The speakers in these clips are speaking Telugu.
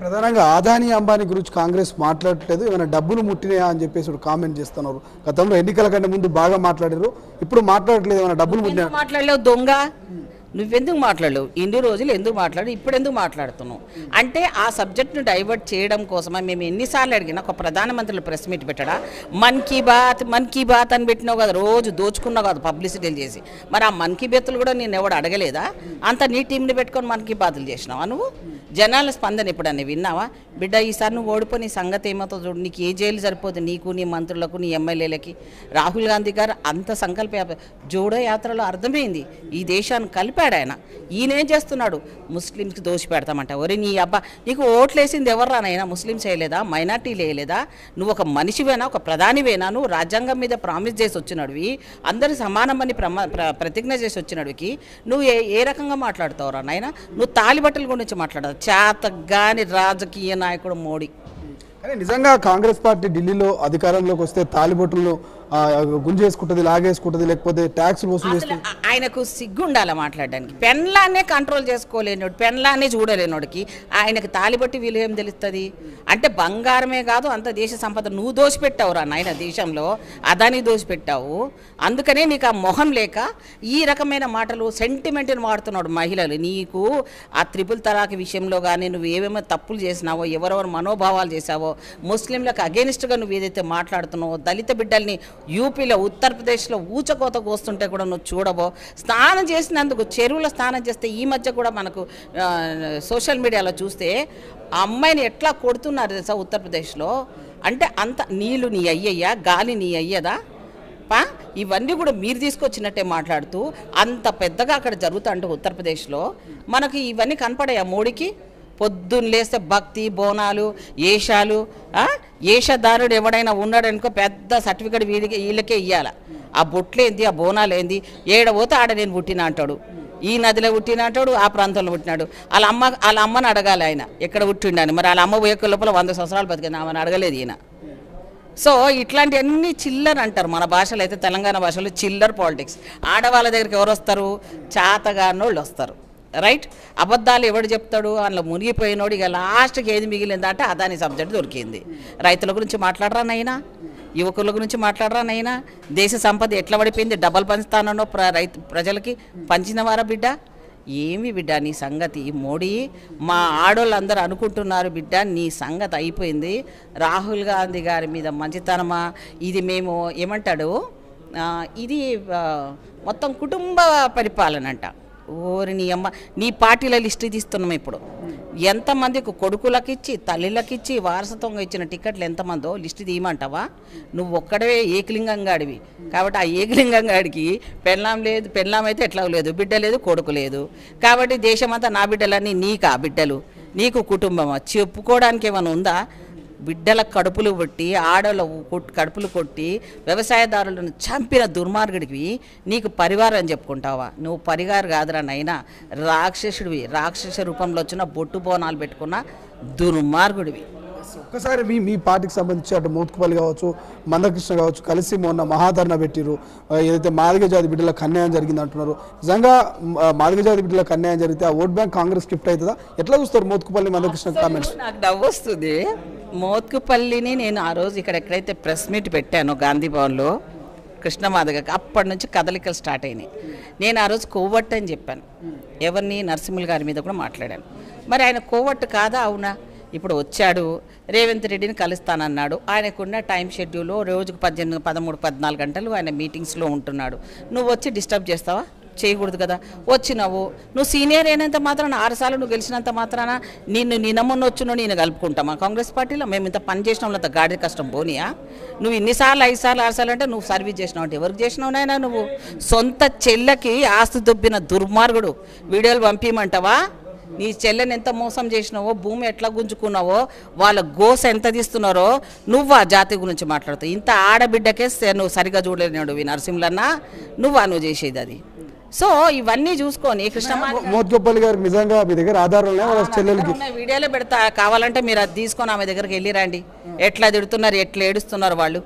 ప్రధానంగా ఆదాని అంబానీ గురించి కాంగ్రెస్ మాట్లాడట్లేదు, ఏమైనా డబ్బులు ముట్టినాయా అని చెప్పేసి కామెంట్ చేస్తున్నారు. గతంలో ఎన్నికల కంటే ముందు బాగా మాట్లాడారు, ఇప్పుడు మాట్లాడట్లేదు, ఏమైనా డబ్బులు ముట్టినా మాట్లాడలేవు దొంగ. నువ్వెందుకు మాట్లాడలేవు? ఇన్ని రోజులు ఎందుకు మాట్లాడు, ఇప్పుడు ఎందుకు మాట్లాడుతున్నావు అంటే ఆ సబ్జెక్ట్ను డైవర్ట్ చేయడం కోసమే. మేము ఎన్నిసార్లు అడిగినా ఒక ప్రధానమంత్రులు ప్రెస్ మీట్ పెట్టడా, మన్ కీ బాత్ అని పెట్టినావు కదా, రోజు దోచుకున్నావు కదా పబ్లిసిటీలు చేసి. మరి ఆ మన్ కీ బాత్లు కూడా నేను ఎవడు అడగలేదా? అంత నీ టీంని పెట్టుకొని మన్ కీ బాతులు చేసినావా నువ్వు? జనాల స్పందన ఎప్పుడన్నా విన్నావా? బిడ్డ ఈసారి నువ్వు ఓడిపోయి నీ సంగతి ఏమవుతుందో చూడు. నీకు ఏ జైలు సరిపోతుంది, నీకు నీ మంత్రులకు నీ ఎమ్మెల్యేలకి. రాహుల్ గాంధీ గారు అంత సంకల్ప జోడో యాత్రలో అర్థమైంది, ఈ దేశాన్ని కలిపాడు ఆయన. ఈయనేం చేస్తున్నాడు? ముస్లింస్కి దోషి పెడతామంట. ఒరే నీ అబ్బా, నీకు ఓట్లు వేసింది ఎవర్రానైనా? ముస్లిమ్స్ వేయలేదా? మైనార్టీలు వేయలేదా? నువ్వు ఒక మనిషివేనా, ఒక ప్రధానివేనా? నువ్వు రాజ్యాంగం మీద ప్రామిస్ చేసి వచ్చినాడువి, అందరూ సమానమని ప్రతిజ్ఞ చేసి వచ్చినాడుకి నువ్వు ఏ రకంగా మాట్లాడుతావురా నాయన? నువ్వు తాలిబట్టల గురించి మాట్లాడదు. చేతగాని రాజకీయ నాయకుడు మోడీ. కానీ నిజంగా కాంగ్రెస్ పార్టీ ఢిల్లీలో అధికారంలోకి వస్తే తాలిబొట్టులను గుంజేసుకుంటుంది, లాగేసుకుంటుంది, లేకపోతే ట్యాక్స్ వసూలు చేస్తుంది. ఆయనకు సిగ్గుండాల మాట్లాడడానికి. పెన్లాన్నే కంట్రోల్ చేసుకోలేనోడు, పెన్లాన్నే చూడలేనోడికి ఆయనకు తాలిబట్టి విలువ ఏం తెలుస్తుంది? అంటే బంగారమే కాదు, అంత దేశ సంపద నువ్వు దోషిపెట్టావురా నాయన. దేశంలో అదాని దోషిపెట్టావు. అందుకనే నీకు ఆ మొహం లేక ఈ రకమైన మాటలు, సెంటిమెంట్ని వాడుతున్నాడు మహిళలు. నీకు ఆ త్రిపుల్ తలాక్ విషయంలో కానీ నువ్వు ఏమేమో తప్పులు చేసినావో, ఎవరెవరు మనోభావాలు చేసావో, ముస్లింలకు అగేనిస్ట్గా నువ్వు ఏదైతే మాట్లాడుతున్నావో, దళిత బిడ్డల్ని యూపీలో ఉత్తరప్రదేశ్లో ఊచకోత కోస్తుంటే కూడా నువ్వు చూడవో. స్నానం చేసినందుకు చెరువులో స్నానం చేస్తే ఈ మధ్య కూడా మనకు సోషల్ మీడియాలో చూస్తే ఆ అమ్మాయిని ఎట్లా కొడుతున్నారు తెలుసా ఉత్తరప్రదేశ్లో. అంటే అంత నీళ్ళు నీ అయ్యయ్యా, గాలి నీ అయ్యదా? ఇవన్నీ కూడా మీరు తీసుకొచ్చినట్టే మాట్లాడుతూ అంత పెద్దగా అక్కడ జరుగుతా అంటే ఉత్తరప్రదేశ్లో మనకి ఇవన్నీ కనపడాయా మోడీకి? పొద్దున్న లేస్తే భక్తి, బోనాలు, ఏషాలు. ఏషదారుడు ఎవడైనా ఉన్నాడనుకో పెద్ద సర్టిఫికేట్ వీళ్ళకే ఇవ్వాలి. ఆ బొట్లేంది, ఆ బోనాలేంది, ఏడబోతే ఆడ నేను పుట్టిన అంటాడు. ఈ నదిలో పుట్టిన అంటాడు, ఆ ప్రాంతంలో పుట్టినాడు. వాళ్ళ అమ్మని అడగాలి ఆయన ఎక్కడ పుట్టిండని. మరి వాళ్ళ అమ్మ పోయే లోపల 100 సంవత్సరాలు బతికింది, ఆమెను అడగలేదు ఈయన. సో ఇట్లాంటివన్నీ చిల్లర్ అంటారు మన భాషలో. అయితే తెలంగాణ భాషలో చిల్లర్ పాలిటిక్స్. ఆడవాళ్ళ దగ్గరికి ఎవరు వస్తారు? చాతగానోళ్ళు వస్తారు. రైట్? అబద్ధాలు ఎవడు చెప్తాడు? అందులో మునిగిపోయినోడు. ఇక లాస్ట్కి ఏది మిగిలిందంటే అదాని సబ్జెక్ట్ దొరికింది. రైతుల గురించి మాట్లాడరా నైనా? యువకుల గురించి మాట్లాడరా నైనా? దేశ సంపద ఎట్లా పడిపోయింది? డబల్ పంచుతానో ప్రజలకి పంచినవారా బిడ్డ? ఏమి బిడ్డ నీ సంగతి? మోడీ మా ఆడోళ్ళందరూ అనుకుంటున్నారు బిడ్డ నీ సంగతి అయిపోయింది. రాహుల్ గాంధీ గారి మీద మంచితనమా ఇది? మేము ఏమంటాడు, ఇది మొత్తం కుటుంబ పరిపాలన అంట. ఓరి నీ అమ్మ, నీ పార్టీల లిస్ట్ తీస్తున్నాం ఇప్పుడు. ఎంతమందికి కొడుకులకు ఇచ్చి, తల్లిలకు ఇచ్చి, వారసత్వంగా ఇచ్చిన టికెట్లు ఎంతమందో లిస్ట్ తీయమంటావా? నువ్వు ఒక్కడే ఏకలింగంగాడివి. కాబట్టి ఆ ఏకలింగంగాడికి పెళ్ళాం లేదు, పెళ్ళాం అయితే ఎట్లా లేదు, బిడ్డ లేదు, కొడుకు లేదు. కాబట్టి దేశమంతా నా బిడ్డలన్నీ నీకా బిడ్డలు? నీకు కుటుంబమా? చెప్పుకోవడానికి ఏమైనా ఉందా? బిడ్డల కడుపులు కొట్టి, ఆడవాళ్ళ కడుపులు కొట్టి, వ్యవసాయదారులను చంపిన దుర్మార్గుడివి నీకు పరివారం అని చెప్పుకుంటావా? నువ్వు పరివారం కాదురా నైనా, రాక్షసుడివి. రాక్షస రూపంలో వచ్చిన బొట్టు బోనాలు పెట్టుకున్న దుర్మార్గుడివి. ఒక్కసారి మీ పార్టీకి సంబంధించి అటు మోత్కుపల్లి కావచ్చు, మందకృష్ణ కావచ్చు, కలిసి మొన్న మహాధరణ పెట్టిరు. ఏదైతే మాదిగ జాతి బిడ్డలకు అన్యాయం జరిగింది అంటున్నారు. నిజంగా మాదిగ జాతి బిడ్డలకు అన్యాయం జరిగితే ఆ ఓట్ బ్యాంక్ కాంగ్రెస్ షిఫ్ట్ అవుతుందా? ఎట్లా చూస్తారు మోత్కుపల్లి, మందకృష్ణ కామెంట్స్? నాకు నవ్వు వస్తుంది. మోత్కుపల్లిని నేను ఆ రోజు ఇక్కడ ఎక్కడైతే ప్రెస్ మీట్ పెట్టానో గాంధీ భవన్లో కృష్ణమాదిగకి, అప్పటి నుంచి కదలికలు స్టార్ట్ అయినాయి. నేను ఆ రోజు కోవట్టు అని చెప్పాను. ఎవరిని? నరసింహులు గారి మీద కూడా మాట్లాడాను. మరి ఆయన కోవట్టు కాదా అవునా? ఇప్పుడు వచ్చాడు, రేవంత్ రెడ్డిని కలుస్తానన్నాడు. ఆయనకున్న టైం షెడ్యూల్లో రోజుకు 18, 13, 14 గంటలు ఆయన మీటింగ్స్లో ఉంటున్నాడు. నువ్వు వచ్చి డిస్టర్బ్ చేస్తావా? చేయకూడదు కదా. వచ్చినావు, నువ్వు సీనియర్ అయినంత మాత్రాన, 6 సార్లు నువ్వు గెలిచినంత మాత్రాన నిన్న వచ్చును నేను కలుపుకుంటామా కాంగ్రెస్ పార్టీలో? మేము ఇంత పని చేసినాం, అంత గాడి కష్టం పోనీయా? నువ్వు ఇన్నిసార్లు 5 సార్లు 6 సార్లు అంటే నువ్వు సర్వీస్ చేసినావు అంటే ఎవరికి చేసినావునైనా? నువ్వు సొంత చెల్లెకి ఆస్తి దొబ్బిన దుర్మార్గుడు. వీడియోలు పంపించమంటావా? నీ చెల్లెని ఎంత మోసం చేసినావో, భూమి ఎట్లా గుంజుకున్నావో, వాళ్ళ గోస ఎంత తీస్తున్నారో నువ్వు ఆ జాతి గురించి మాట్లాడుతావు. ఇంత ఆడబిడ్డకే నువ్వు సరిగా చూడలేనాడు నరసింహులన్న, నువ్వు చేసేది అది. సో ఇవన్నీ చూసుకొని మోత్కుపల్లి గారు నిజంగా మీ దగ్గర ఆధారాలు వీడియోలో పెడతా, కావాలంటే మీరు అది తీసుకొని ఆమె దగ్గరికి వెళ్ళిరండి. ఎట్లా తిడుతున్నారు, ఎట్లా ఏడుస్తున్నారు వాళ్ళు.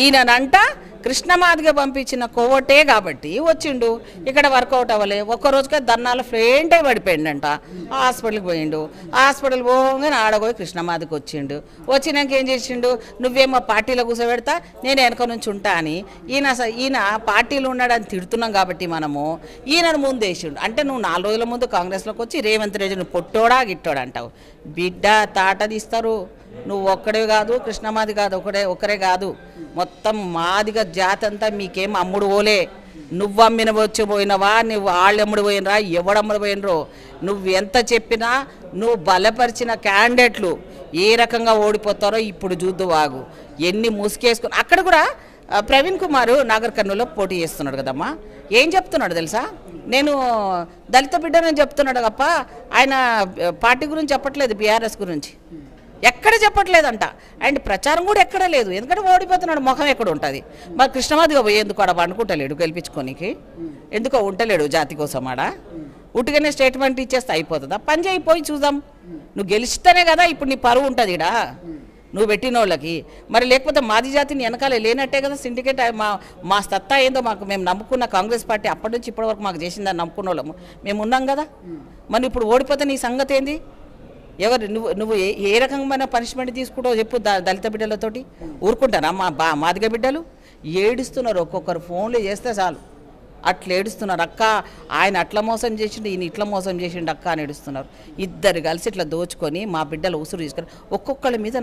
ఈయనంట కృష్ణమాదిగ పంపించిన కోవటే కాబట్టి వచ్చిండు. ఇక్కడ వర్కౌట్ అవ్వలే. ఒక్కరోజుకే దన్నాలు ఫ్రెంటే పడిపోయిండంట. హాస్పిటల్కి పోయిండు. హాస్పిటల్ పోగానే ఆడపోయి కృష్ణమాదికి వచ్చిండు. వచ్చినాక ఏం చేసిండు, నువ్వేమో పార్టీలో కూర్చోబెడతా నేను వెనక నుంచి ఉంటా అని ఈయన పార్టీలో ఉన్నాడని తిడుతున్నాం కాబట్టి మనము ఈయనను ముందేసిండు. అంటే నువ్వు 4 రోజుల ముందు కాంగ్రెస్లోకి వచ్చి రేవంత్ రెడ్డిని పొట్టోడా గిట్టోడా అంటావు. బిడ్డ తాట తీస్తారు. నువ్వు ఒక్కడే కాదు, కృష్ణమాది కాదు, ఒకరే కాదు, మొత్తం మాదిగా జాతి అంతా మీకేం అమ్ముడు పోలే. నువ్వు అమ్మిన వచ్చి పోయినవా, నువ్వు వాళ్ళు అమ్ముడు పోయినరా, ఎవడమ్ముడు పోయినరో, నువ్వు ఎంత చెప్పినా నువ్వు బలపరిచిన క్యాండిడేట్లు ఏ రకంగా ఓడిపోతారో ఇప్పుడు చూద్దు వాగు. ఎన్ని ముసుకేసుకుని అక్కడ కూడా ప్రవీణ్ కుమార్ నాగర్ కర్నూలులో పోటీ చేస్తున్నాడు కదమ్మా. ఏం చెప్తున్నాడు తెలుసా, నేను దళిత బిడ్డనని చెప్తున్నాడు తప్ప ఆయన పార్టీ గురించి చెప్పట్లేదు, బీఆర్ఎస్ గురించి ఎక్కడ చెప్పట్లేదంట. అండ్ ప్రచారం కూడా ఎక్కడ లేదు. ఎందుకంటే ఓడిపోతున్నాడు, ముఖం ఎక్కడ ఉంటుంది. మరి కృష్ణమాదిగా పోయేందుకు ఆడ అనుకుంటలేడు గెలిపించుకోనికి, ఎందుకో ఉంటలేడు జాతి కోసం ఆడ. ఉట్టిగానే స్టేట్మెంట్ ఇచ్చేస్తే అయిపోతుందా? పని చేయిపోయి చూద్దాం. నువ్వు గెలిస్తేనే కదా ఇప్పుడు నీ పరువు ఉంటుంది ఇడా నువ్వు పెట్టిన వాళ్ళకి. మరి లేకపోతే మాది జాతిని వెనకాలే లేనట్టే కదా. సిండికేట్ మా సత్తా ఏందో మాకు మేము నమ్ముకున్న కాంగ్రెస్ పార్టీ అప్పటి నుంచి ఇప్పటి వరకు మాకు చేసిందని నమ్ముకున్న వాళ్ళము మేము ఉన్నాం కదా. మరి ఇప్పుడు ఓడిపోతే నీ సంగతి ఏంది? ఎవరు నువ్వు ఏ రకమైన పనిష్మెంట్ తీసుకుంటావు చెప్పు. దళిత బిడ్డలతోటి ఊరుకుంటారా? మాదిగ బిడ్డలు ఏడుస్తున్నారు. ఒక్కొక్కరు ఫోన్లు చేస్తే చాలు అట్లా ఏడుస్తున్నారు. అక్క ఆయన అట్లా మోసం చేసిండు, ఈయన ఇట్లా మోసం చేసిండు అక్క అని ఏడుస్తున్నారు. ఇద్దరు కలిసి ఇట్లా దోచుకొని మా బిడ్డలు ఉసురు తీసుకొని ఒక్కొక్కరి మీద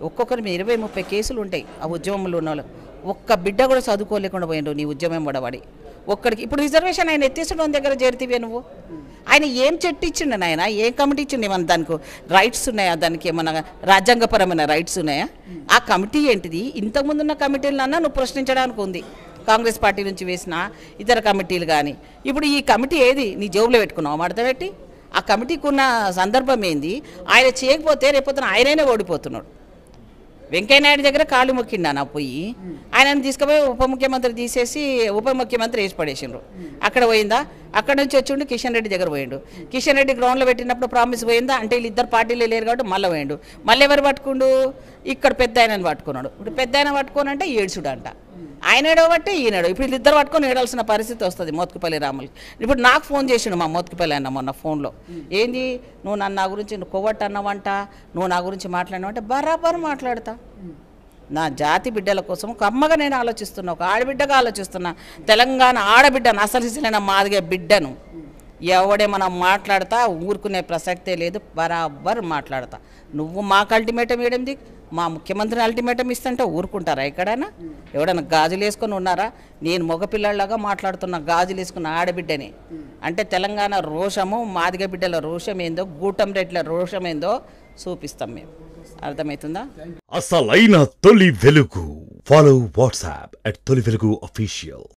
ఒక్కొక్కరి మీద 20-30 కేసులు ఉంటాయి. ఆ ఉద్యమంలో ఉన్న వాళ్ళు ఒక్క బిడ్డ కూడా చదువుకోలేకుండా పోయిండు నీ ఉద్యమం పడబడి. ఒక్కడికి ఇప్పుడు రిజర్వేషన్ ఆయన ఎత్తేసడం దగ్గర చేరితివే నువ్వు. ఆయన ఏం చెట్టు ఇచ్చిండు ఆయన, ఏం కమిటీ ఇచ్చిండు? ఏమన్నా దానికి రైట్స్ ఉన్నాయా? దానికి ఏమన్నా రాజ్యాంగపరమైన రైట్స్ ఉన్నాయా? ఆ కమిటీ ఏంటిది? ఇంతకుముందున్న కమిటీలన్నా నువ్వు ప్రశ్నించడానికి ఉంది. కాంగ్రెస్ పార్టీ నుంచి వేసిన ఇతర కమిటీలు కానీ ఇప్పుడు ఈ కమిటీ ఏది నీ జేబులో పెట్టుకున్నావు మడత పెట్టి? ఆ కమిటీకి ఉన్న సందర్భం ఏంది? ఆయన చేయకపోతే రేపొద్దున ఆయననే ఓడిపోతున్నాడు. వెంకయ్యనాయుడు దగ్గర కాళ్ళు మొక్కిండా నా పోయి ఆయనను తీసుకుపోయి ఉప ముఖ్యమంత్రి తీసేసి ఉప ముఖ్యమంత్రి వేసి పడేసిండ్రు. అక్కడ పోయిందా? అక్కడ నుంచి వచ్చిండు కిషన్ రెడ్డి దగ్గర పోయిండు. కిషన్ రెడ్డి గ్రౌండ్లో పెట్టినప్పుడు ప్రామిస్ పోయిందా? అంటే వీళ్ళిద్దరు పార్టీలో లేరు కాబట్టి మళ్ళీ పోయిండు. మళ్ళీ ఎవరు పట్టుకుండు? ఇక్కడ పెద్ద ఆయనను పట్టుకున్నాడు. ఇప్పుడు పెద్ద ఆయన పట్టుకోనంటే ఏడ్చుడు అంట. ఆయన ఏడవబట్టే ఈయనడు. ఇప్పుడు వీళ్ళిద్దరు పట్టుకొని ఏడాల్సిన పరిస్థితి వస్తుంది మోత్కుపల్లి రాములకి. ఇప్పుడు నాకు ఫోన్ చేసిండు మా మోత్కుపల్లి అన్న మొన్న ఫోన్లో, ఏంది నువ్వు నా గురించి కొవ్వట్టు అన్నావంట, నువ్వు నా గురించి మాట్లాడినావంటే బరాబర్ మాట్లాడతా. నా జాతి బిడ్డల కోసం ఒక అమ్మగా నేను ఆలోచిస్తున్నా, ఒక ఆడబిడ్డగా ఆలోచిస్తున్నా. తెలంగాణ ఆడబిడ్డను, అసలు మాదిగే బిడ్డను ఎవడేమన్నా మాట్లాడతా ఊరుకునే ప్రసక్తే లేదు. బరాబర్ మాట్లాడతా. నువ్వు మాకు అల్టిమేటం వేయడం, మా ముఖ్యమంత్రిని అల్టిమేటం ఇస్తుంటే ఊరుకుంటారా? ఎక్కడైనా ఎవడైనా గాజులు వేసుకొని ఉన్నారా? నేను మగపిల్లలాగా మాట్లాడుతున్న గాజులు వేసుకున్న ఆడబిడ్డని. అంటే తెలంగాణ రోషము, మాదిగ బిడ్డల రోషం ఏందో, గూటం రెడ్ల రోషం ఏందో చూపిస్తాం మేము. అర్థమవుతుందా? అసలైన తొలి వెలుగు. ఫాలో వాట్సాప్ @తొలి వెలుగు official.